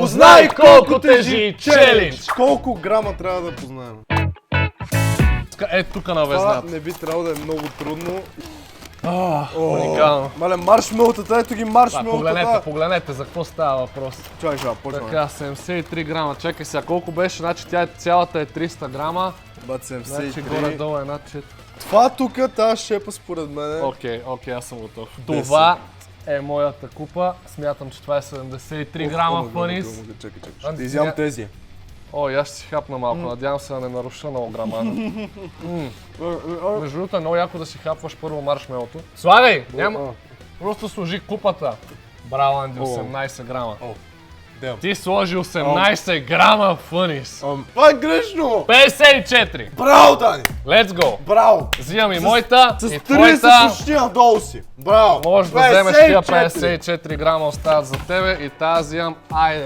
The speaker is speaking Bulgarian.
Познай колко тежи челендж! Колко грама трябва да познаем? Ето тук на Това везната. не би трябвало да е много трудно. Уникално. Мале, маршмелтата, ето ги маршмелтата. Погледнете за какво става въпрос. Чакай сега, почваме. Така, 73 грама. Чакай сега, колко беше? Значи тя цялата е 300 грама. Бат Значи 73. горе-долу е над 4. Това тук, тази шепа според мен. Окей, аз съм готов. Това е моята купа. Смятам, че това е 73 грама пънис. Чакай. Ще изям тези. О, и аз ще си хапна малко. Надявам се да не наруша много грамада. Между другото е много яко да си хапваш първо маршмелото. Слагай! Няма. Просто сложи купата. Браво, Анди, 18 грама. Ти сложи 18 грама пънис. Това е грешно! 54! Браво, Дани! Let's go! Браво! Взимам и моята, С и 30 твоята. почти надолу си. Браво! Може да вземеш тия 54 грама остават за тебе и тази взимам, айде,